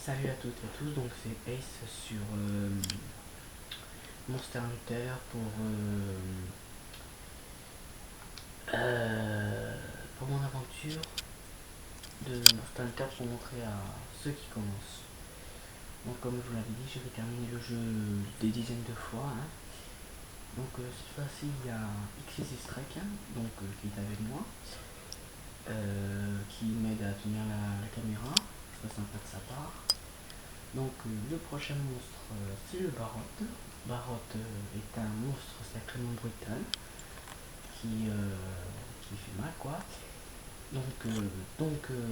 Salut à toutes et à tous, donc c'est Ace sur Monster Hunter pour mon aventure de Monster Hunter pour montrer à ceux qui commencent. Donc comme je vous l'avais dit, j'ai terminé le jeu des dizaines de fois. Hein. Donc cette fois-ci il y a Xyz Strike qui est avec moi, qui m'aide à tenir la caméra, c'est sympa de sa part. Donc le prochain monstre c'est le Barotte. Barotte est un monstre sacrément brutal qui fait mal quoi.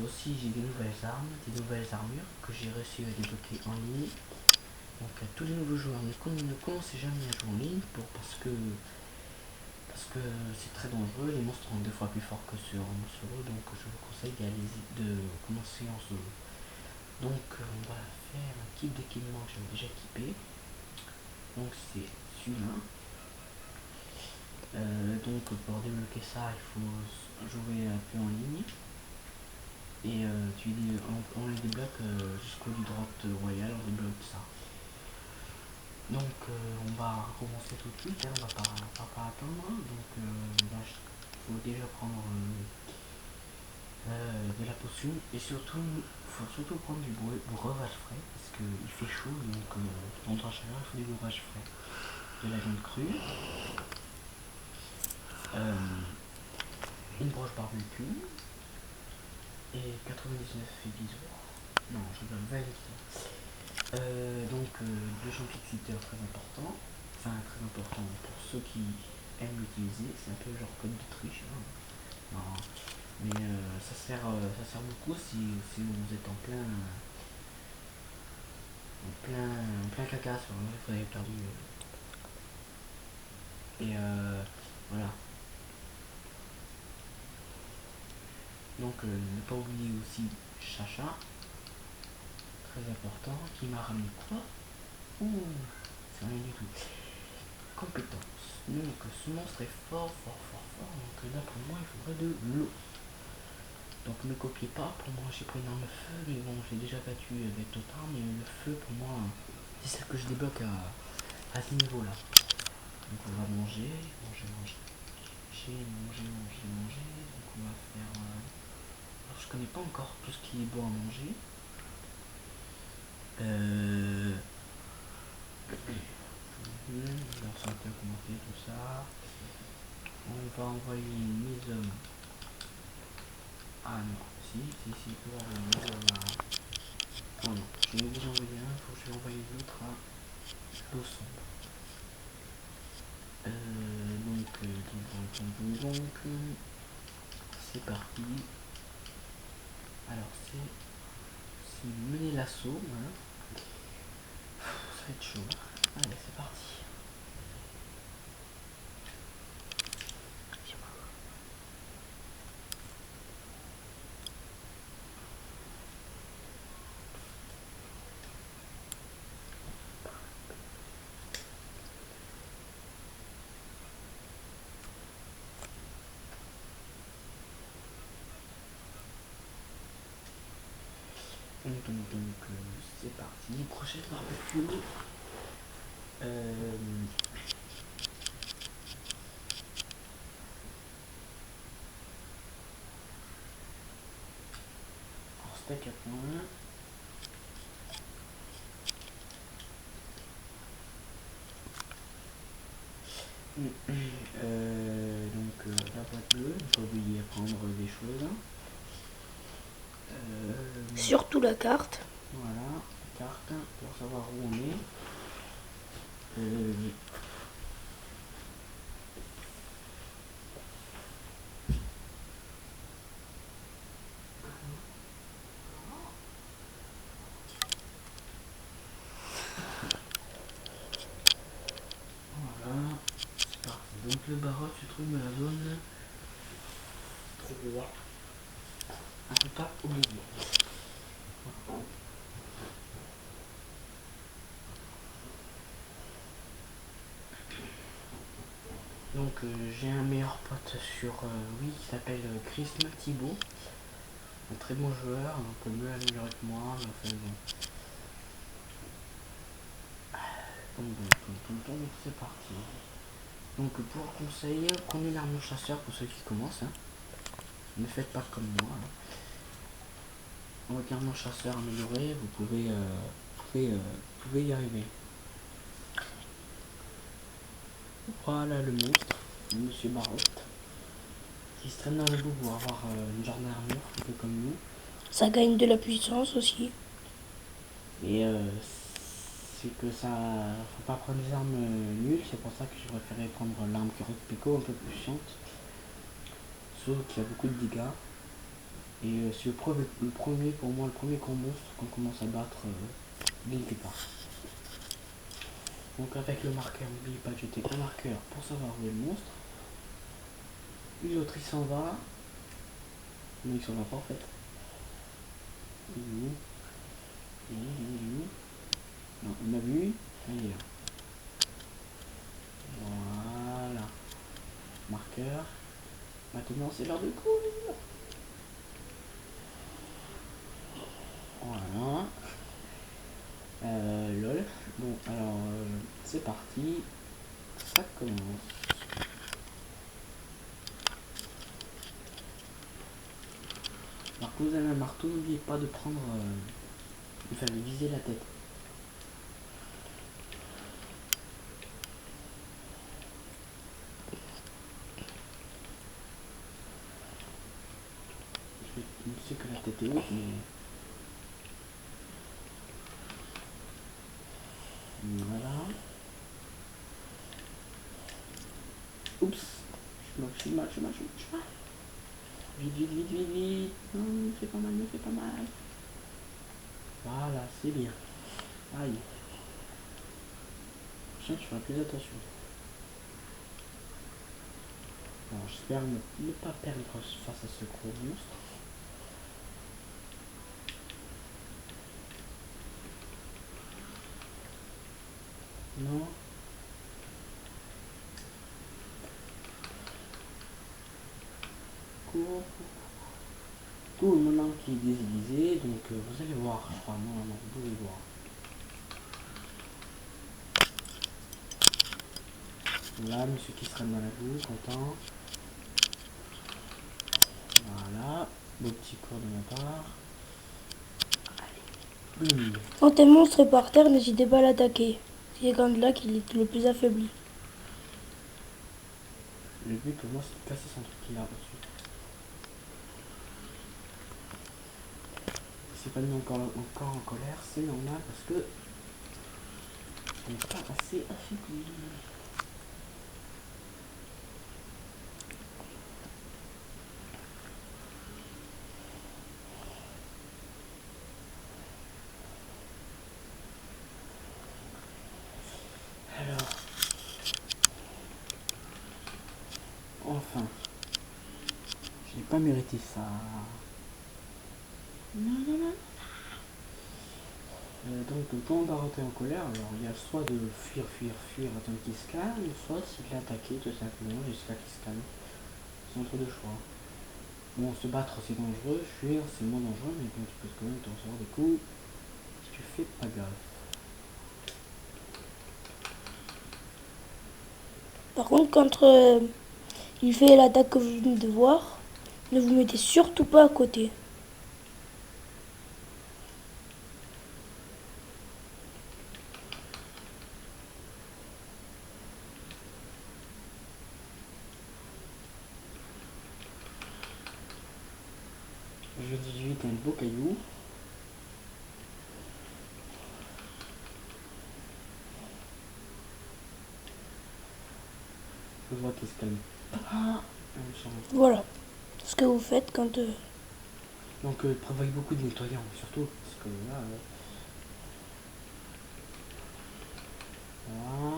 Aussi j'ai des nouvelles armes, des nouvelles armures que j'ai réussi à débloquer en ligne. Donc à tous les nouveaux joueurs ne commencez jamais à jouer en ligne parce que c'est très dangereux, les monstres sont deux fois plus forts que sur en solo, donc je vous conseille de commencer en solo. Donc on va faire un type d'équipement que j'avais déjà équipé. Donc c'est celui-là. Donc pour débloquer ça, il faut jouer un peu en ligne. Et on les débloque jusqu'au du droite royal, on débloque ça. Donc on va commencer tout de suite, hein, on va pas attendre. Donc il faut déjà prendre de la potion et surtout faut surtout prendre du breuvage frais parce qu'il fait chaud donc pendant la chaleur il faut du breuvage frais. De la viande crue, une broche barbecue et 99 bisours. Non, je donne 20 deux champs fixiteurs très important. Enfin très important pour ceux qui aiment l'utiliser, c'est un peu genre code de triche. Hein. Non. Mais ça sert beaucoup si vous êtes en plein caca sur un vous avez perdu. Et voilà. Donc ne pas oublier aussi Chacha, très important, qui m'a ramené quoi. Ouh, c'est rien du tout. Compétence. Donc ce monstre est fort. Donc là pour moi il faudrait de l'eau. Donc ne copiez pas, pour moi j'ai pris une arme feu, mais bon j'ai déjà battu avec d'autres armes, mais le feu pour moi c'est celle que je débloque à ce niveau là. Donc on va manger. Donc on va faire. Alors je connais pas encore tout ce qui est bon à manger. On sait un peu comment fait tout ça. On va envoyer mes hommes. Ah non, si, pour envoyer mes hommes à. Oh non, j'en ai déjà envoyé un, il faut que je vais envoyer l'autre à l'eau sombre. C'est parti. Alors c'est mener l'assaut, hein. Ça va être chaud. Allez, c'est parti. C'est parti. Prochaine barbecue. En steak à point. La boîte bleue, il faut oublier à prendre des choses. Surtout la carte. Voilà, carte pour savoir où on est. Voilà, c'est parti. Donc le barotte se trouve dans la zone. On peut pas oublier. Donc j'ai un meilleur pote sur qui s'appelle Chrism Thibault, un très bon joueur, un peu mieux amélioré que moi, mais enfin bon. C'est parti. Donc pour conseil, prenez l'armure chasseur pour ceux qui commencent. Hein. Ne faites pas comme moi. Hein. Avec l'armure chasseur amélioré, vous pouvez y arriver. Voilà le monstre, Monsieur Barotte, qui se traîne dans le bout pour avoir une genre d'armure, un peu comme nous. Ça gagne de la puissance aussi. Et c'est que ça, faut pas prendre des armes nulles, c'est pour ça que je préférais prendre l'arme Kurok Pico, un peu plus chiante, sauf qu'il y a beaucoup de dégâts. Et c'est le premier, pour moi, le premier grand monstre qu'on commence à battre dès le départ. Donc avec le marqueur, n'oubliez pas de jeter un marqueur pour savoir où est le monstre. L'autre il s'en va. Non, il s'en va pas en fait. Il est où? Il est où? Non, il m'a vu. Ah, il est là. Voilà. Marqueur. Maintenant c'est l'heure de courir. Voilà. Lol. Bon, alors c'est parti. Ça commence. Alors que vous avez un marteau, n'oubliez pas de prendre, de viser la tête. Je sais que la tête est haute, mais... Voilà. Oups. Je suis mal. Vite. Non, me fais pas mal. Voilà, c'est bien. Aïe. Prochain, tu feras plus attention. Alors, j'espère ne pas perdre face à ce gros monstre. Non. Cours. Mon arme qui est désilisée, donc vous allez voir, je crois, non, vous pouvez voir. Voilà, monsieur qui se traîne dans la boue, content. Voilà, beau petit cours de ma part. Allez. Quand un monstre est par terre, n'hésitez pas à l'attaquer. C'est quand là qu'il est le plus affaibli. Le but pour moi c'est de casser son truc qu'il a au-dessus. C'est pas mis encore en colère, c'est normal parce que on n'est pas assez affaibli. Alors, enfin, je n'ai pas mérité ça. Non. Donc quand on va rentrer en colère, alors il y a soit de fuir, attendre qu'il se calme, soit c'est de l'attaquer tout simplement jusqu'à qu'il se calme. C'est entre deux choix. Bon, se battre c'est dangereux, fuir c'est moins dangereux, mais bon, tu peux quand même t'en recevoir des coups si tu fais pas gaffe. Par contre, quand il fait l'attaque que vous venez de voir, ne vous mettez surtout pas à côté. Je 18 un beau caillou. Je vois qu'il se calme. Ah, Voilà ce que vous faites quand... Donc prévoyez beaucoup de nettoyants surtout, parce que là... voilà.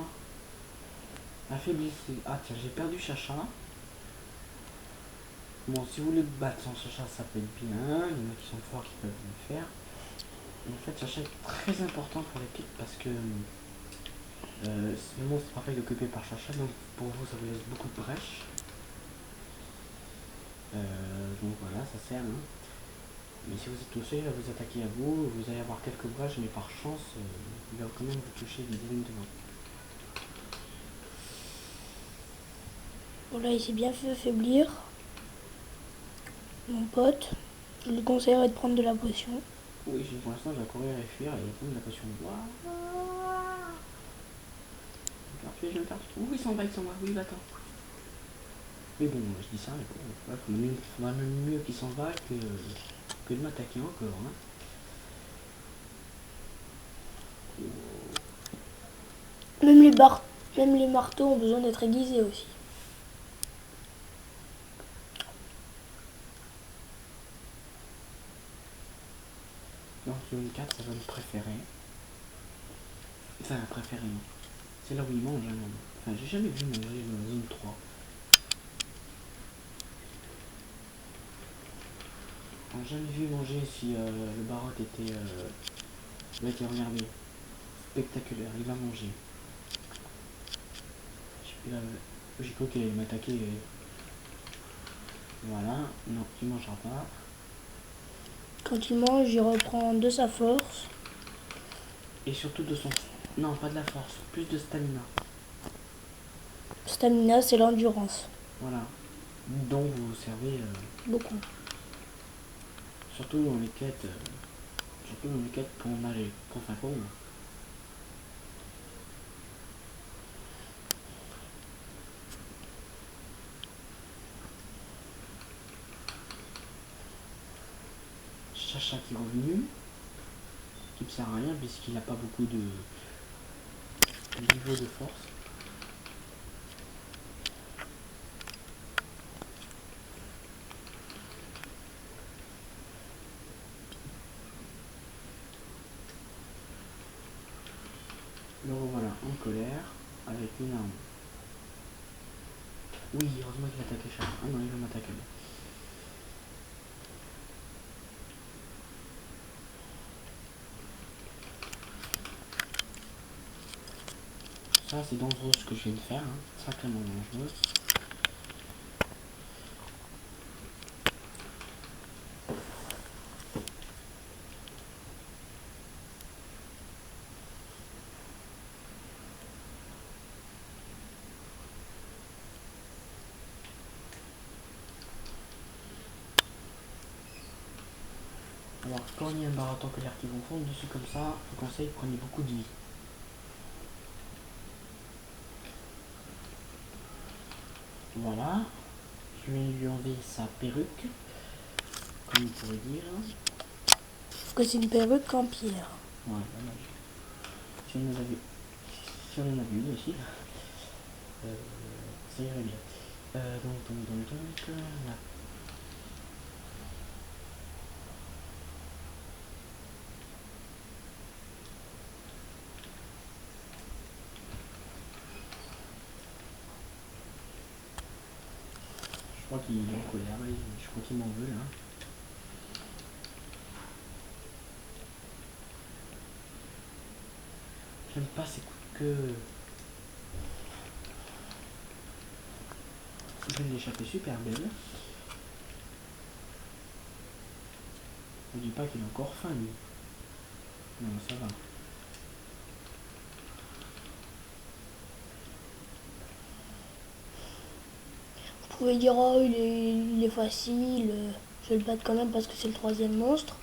Affaiblissez. Ah tiens, j'ai perdu Chacha. Bon, si vous voulez battre sans Chacha, ça peut être bien. Il y en a qui sont forts qui peuvent le faire. En fait, Chacha est très important pour l'équipe parce que le monstre parfait est occupé par Chacha, donc pour vous ça vous laisse beaucoup de brèches. Donc voilà, ça sert. Hein. Mais si vous êtes tout seul, il va vous attaquer à vous allez avoir quelques brèches, mais par chance, il va quand même vous toucher des lignes devant. Voilà, il s'est bien fait affaiblir. Mon pote, je lui conseillerais de prendre de la potion. Oui, pour l'instant, je vais courir et fuir et prendre la potion de bois. Je vais me faire tuer. Ouh, il s'en va, oui, va-t'en. Mais bon, je dis ça, mais bon, ouais, faudra même mieux qu'il s'en va que de m'attaquer encore. Hein. Même les marteaux ont besoin d'être aiguisés aussi. Dans zone 4, ça va me préférer. Enfin, préférer, non. C'est là où il mange, hein. Enfin, j'ai jamais vu manger dans la zone 3. J'ai jamais vu manger si le barotte était... regardez. Spectaculaire, il va manger. J'ai cru qu'il allait m'attaquer. Voilà, non, tu mangeras pas. Quand il mange, il reprend de sa force. Et surtout de son... Non, pas de la force, plus de stamina. Stamina, c'est l'endurance. Voilà. Dont vous vous servez beaucoup. Surtout dans les quêtes. Surtout dans les quêtes pour nager. Enfin pour moi. Chacha qui est revenu. Qui ne sert à rien puisqu'il n'a pas beaucoup de niveau de force. Le revoilà en colère avec une arme. Oui, heureusement qu'il attaque Chacha. Ah non, il va m'attaquer. Ça c'est dangereux ce que je viens de faire, hein. Sacrément dangereux. Alors quand il y a un baraton colère qui vous fondre dessus comme ça, je vous conseille prenez beaucoup de vie. Voilà. Je vais lui enlever sa perruque, comme on pourrait dire. Sauf que c'est une perruque en pierre. Ouais, voilà. Si on en a vu, si on en a vu une aussi, ça irait bien. Donc, là. Je crois qu'il est en colère, là. Je crois qu'il m'en veut là. J'aime pas ces coups de queue. Je vais l'échapper super belle. Ne dis pas qu'il a encore faim lui. Non, ça va. Vous pouvez dire, oh, il est facile, je vais le battre quand même parce que c'est le troisième monstre,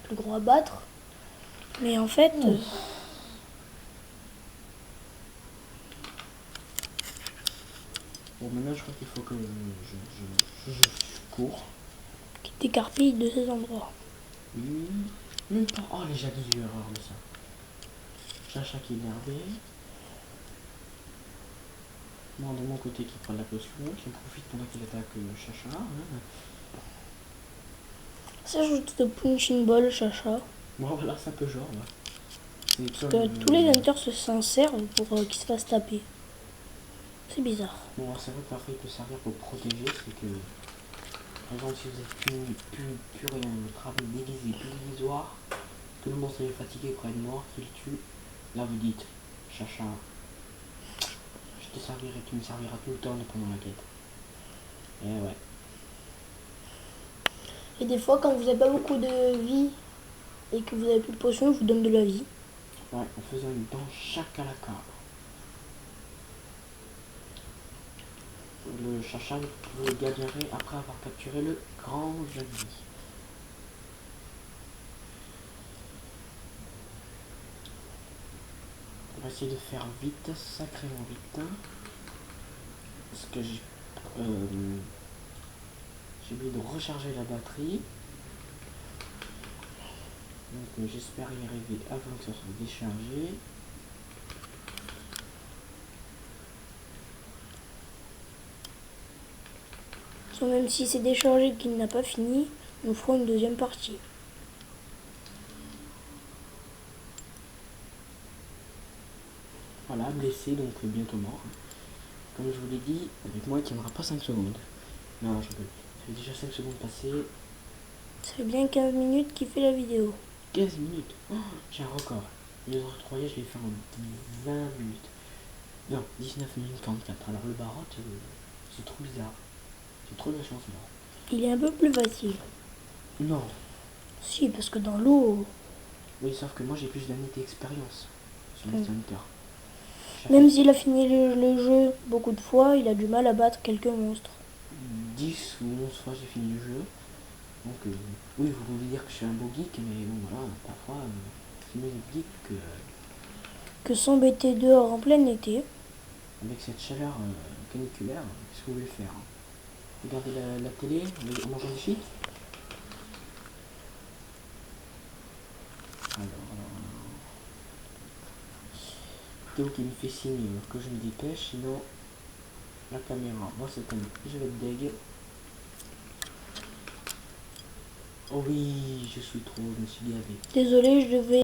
plus gros à battre. Mais en fait, Bon, maintenant je crois qu'il faut que je cours. qui t'écarpille de ces endroits. Oui. Même pas. Oh, les jadis, j'ai eu erreur de ça. Chacha qui est énervé. Moi de mon côté qui prend la potion, qui en profite pendant qu'il attaque Chacha. Hein. Ça ajoute de punching ball, Chacha. Bon, voilà, c'est un peu genre là. Parce que tous les hunters s'en servent pour qu'ils se fassent taper. C'est bizarre. Bon, alors c'est vrai que parfois il peut servir pour protéger, c'est que par exemple si vous êtes pur et un travail déguisé, plus illusoire, que le monstre est fatigué, croit être mort, qu'il tue, là vous dites, Chacha, je te servirai, tu me serviras tout le temps pendant la quête. Et ouais. Et des fois, quand vous n'avez pas beaucoup de vie et que vous avez plus de potions, je vous donne de la vie. Ouais, en faisant une dent chaque à la carte. le chacha, vous le gagnerez après avoir capturé le grand jaguar. On va essayer de faire vite, sacrément vite. Parce que j'ai oublié de recharger la batterie. Donc j'espère y arriver avant que ça soit déchargé. Même si c'est déchargé et qu'il n'a pas fini, nous ferons une deuxième partie. Voilà, blessé, donc bientôt mort. Comme je vous l'ai dit, avec moi il tiendra pas 5 secondes. Non, je rigole. Ça fait déjà 5 secondes passées. Ça fait bien 15 minutes qu'il fait la vidéo. 15 minutes. Oh, j'ai un record. Les autres 3 je l'ai fait en 20 minutes. Non, 19 minutes 44. Alors le barotte, c'est trop bizarre. J'ai trop de la chance là. Il est un peu plus facile. Non. Si, parce que dans l'eau... Oui, sauf que moi j'ai plus d'années d'expérience sur Monster Hunter. Même s'il a fini le jeu beaucoup de fois, il a du mal à battre quelques monstres. 10 ou 11 fois j'ai fini le jeu. Donc oui, vous pouvez dire que je suis un beau geek, mais bon voilà, parfois c'est mieux d'être geek que s'embêter dehors en plein été. avec cette chaleur caniculaire, qu'est-ce que vous voulez faire hein? Regarder la télé en mangeant des chips. Alors. Théo qui me fait signe que je me dépêche, sinon la caméra, moi cette année, je vais être deg. Oh oui, je suis trop, je me suis gavé. Désolé, je devais